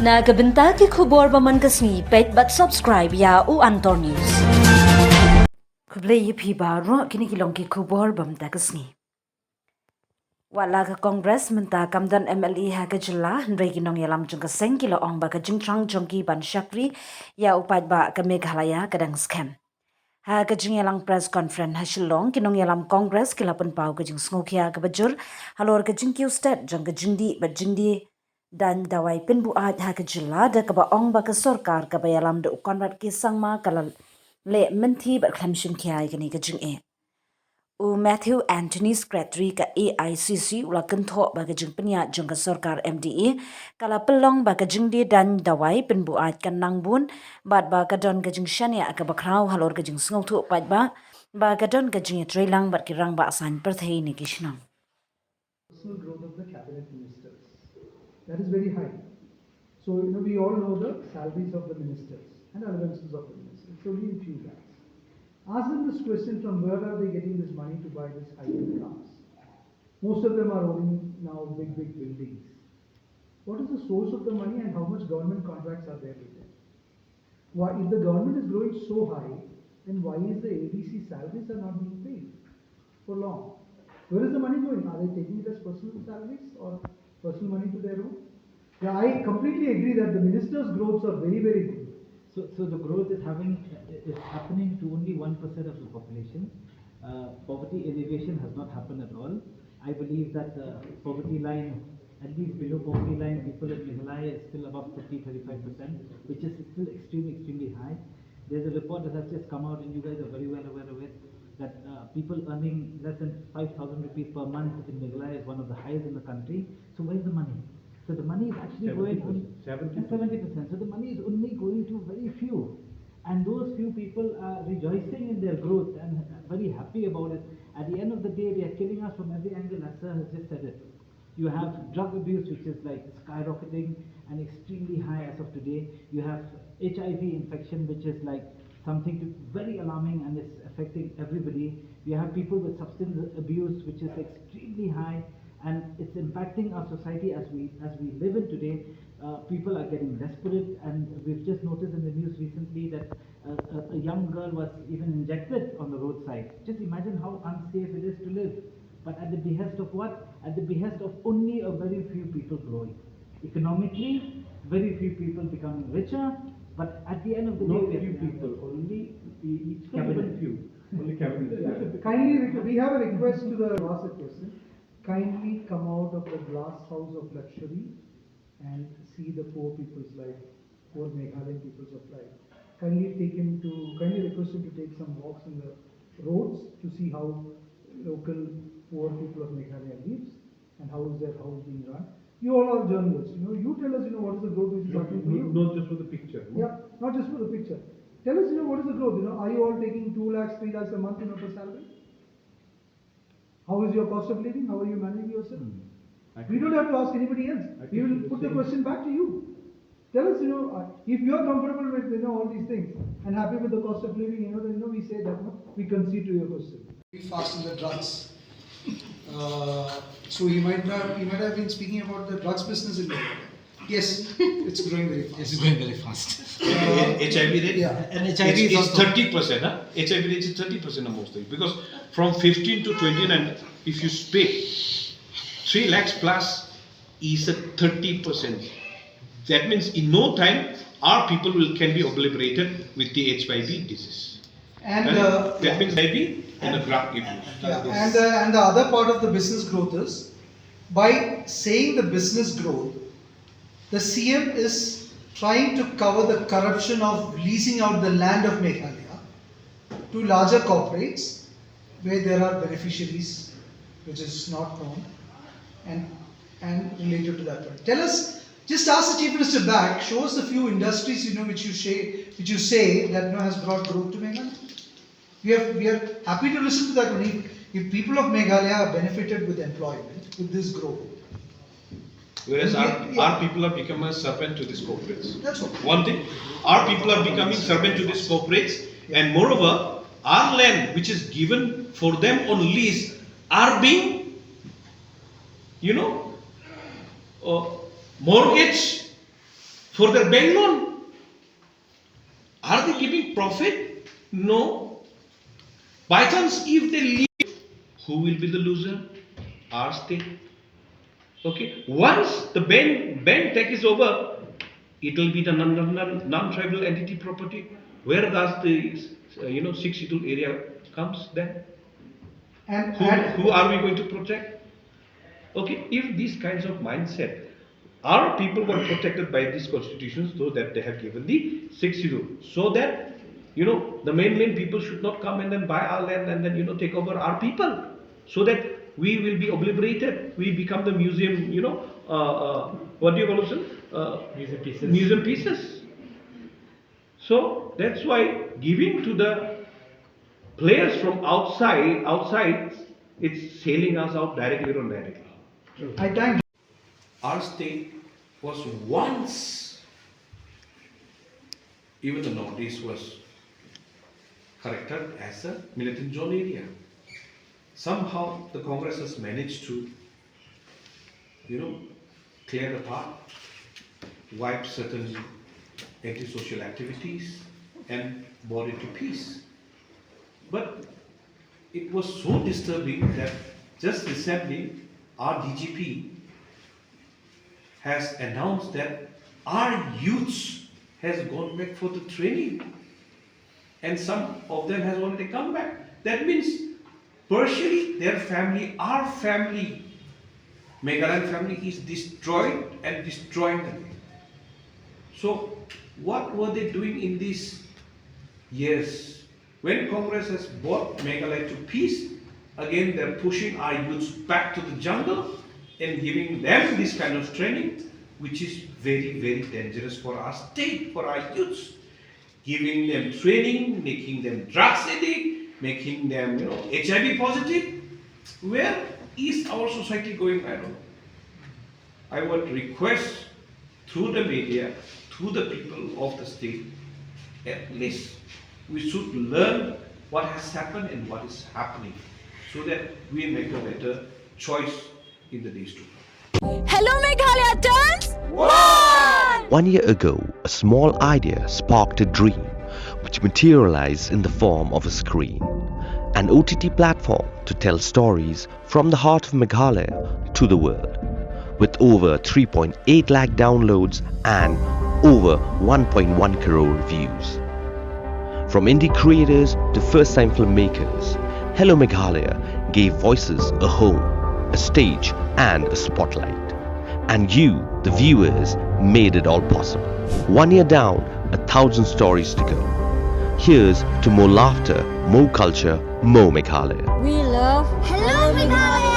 Nagabenta ki khubor baman kasni pet but subscribe ya u Antor News. Kuble yi phi ba ro kini kilong ki khubor bam ta kasni. Wala ka Congress menta kamdan MLE ha ka jilla ndre kinong yalam chung ka seng kilo ong ba ka jingtrang jongki ban shakri ya upat ba ka Meghalaya kadang scam. Ha ka jing yalang press conference ha shillong kinong yalam Congress kilapan pau ka jing sngokya ka bajur halor ka jing kiu state jong ka jingdi ba jingdi dan dawai pinbu aj ha ka jilla da ka ba ong ba ka sorkar ka ba yalam da ukonrat ki sangma kala le menti ba klamshim kiai ka ni ka jing e. U Matthew Anthony Secretary ka AICC ula kentho ba ka jing penya jong ka Sorkar MDA kala pelong ba ka jing di dan dawai pinbu aj kan nangbun bat ba ka don ka jing shania ka ba kraw halor ka jing sngau thu pat ba ka don ka jing trailang bat ki rang ba asan perthei ni kishnang. Personal growth of the cabinet ministers. That is very high. So, we all know the salaries of the ministers and allowances of the ministers. It's only in few lakhs. Ask them this question, from where are they getting this money to buy this high-end cars? Most of them are owning now big buildings. What is the source of the money and how much government contracts are there with them? Why, if the government is growing so high, then why is the ABC salaries are not being paid for long? Where is the money going? Are they taking it as personal salaries or personal money to their own? Yeah, I completely agree that the ministers' growths are very good. So the growth is happening to only 1% of the population. Poverty elevation has not happened at all. I believe that poverty line, at least below poverty line, people in Meghalaya is still above 30-35%, which is still extremely high. There's a report that has just come out, and you guys are very well aware of it, that people earning less than 5,000 rupees per month in Meghalaya is one of the highest in the country. So where's the money? So the money is actually going on 70%. So the money is only going to very few. And those few people are rejoicing in their growth and very happy about it. At the end of the day, they are killing us from every angle, as sir has just said it. You have drug abuse, which is like skyrocketing and extremely high as of today. You have HIV infection, which is like something very alarming and it's affecting everybody. You have people with substance abuse, which is extremely high, and it's impacting our society as we live in today. People are getting desperate, and we've just noticed in the news recently that a young girl was even injected on the roadside. Just imagine how unsafe it is to live. But at the behest of what? At the behest of only a very few people growing. Economically, very few people becoming richer, but at the end of the day, not few people, only each cabinet few. Only cabinet. Kindly, we have a request to the ask a question. Kindly come out of the glass house of luxury and see the poor people's life, poor Meghalayan people's of life. Kindly request him to take some walks in the roads to see how local poor people of Meghalaya lives and how is their house being run. You all are journalists, you tell us, what is the growth which is happening for you. Not just for the picture. Yeah, not just for the picture. Tell us, what is the growth, are you all taking 2 lakhs, 3 lakhs a month, for salary? How is your cost of living? How are you managing yourself? We don't have to ask anybody else. We will put the question back to you. Tell us, if you are comfortable with, all these things and happy with the cost of living, then, we say that, we concede to your question. Very fast in the drugs. So he might have been speaking about the drugs business in India. Yes, it's growing very fast. It's going very fast. HIV rate? Yeah. And HIV is 30%. HIV rate is 30% of most things. Because from 15 to 29, if you speak, 3 lakhs plus is a 30%. That means in no time, our people can be obliterated with the HIV disease. And that means HIV and a drug abuse. Yeah, and the other part of the business growth is, by saying the business growth, the CM is trying to cover the corruption of leasing out the land of Meghalaya to larger corporates where there are beneficiaries, which is not known, and related to that point. Tell us, just ask the Chief Minister back, show us a few industries which you say that has brought growth to Meghalaya. We are happy to listen to that one. If people of Meghalaya are benefited with employment, with this growth. Whereas our people are becoming a servant to these corporates. That's all. One thing, our people are becoming servant to these corporates, and moreover, our land which is given for them on lease are being, mortgaged for their bank loan. Are they giving profit? No. By chance, if they leave, who will be the loser? Our state. Okay. Once the bank tech is over, it will be the non-tribal entity property. Where does the 6 schedule area comes then? And Who are we going to protect? Okay, if these kinds of mindset, our people were protected by these constitutions, so that they have given the 6 schedule, so that the mainland people should not come and then buy our land and then take over our people, so that we will be obliterated. We become the museum. What do you call it? Museum pieces. Museum pieces. So that's why giving to the players from outside, it's sailing us out directly or indirectly. I thank Our state was once, even the Northeast was corrected as a militant zone area. Somehow the Congress has managed to, clear the path, wipe certain antisocial activities and brought it to peace. But it was so disturbing that just recently our DGP has announced that our youths has gone back for the training and some of them has already come back. That means partially their family, our family, Meghalaya family is destroyed and destroying them. So what were they doing in these years? When Congress has brought Meghalaya to peace, again they're pushing our youths back to the jungle and giving them this kind of training, which is very, very dangerous for our state, for our youths. Giving them training, making them drugs addict, making them HIV positive. Where is our society going? I don't know. I would request through the media, to the people of the state, at least we should learn what has happened and what is happening, so that we make a better choice in the days to come. Hello Meghalaya turns 1! 1 year ago, a small idea sparked a dream which materialized in the form of a screen, an OTT platform to tell stories from the heart of Meghalaya to the world. With over 3.8 lakh downloads and over 1.1 crore views. From indie creators to first-time filmmakers, Hello Meghalaya gave voices a home, a stage and a spotlight. And you, the viewers, made it all possible. 1 year down, 1,000 stories to go. Here's to more laughter, more culture, more Meghalaya. We love Hello Meghalaya!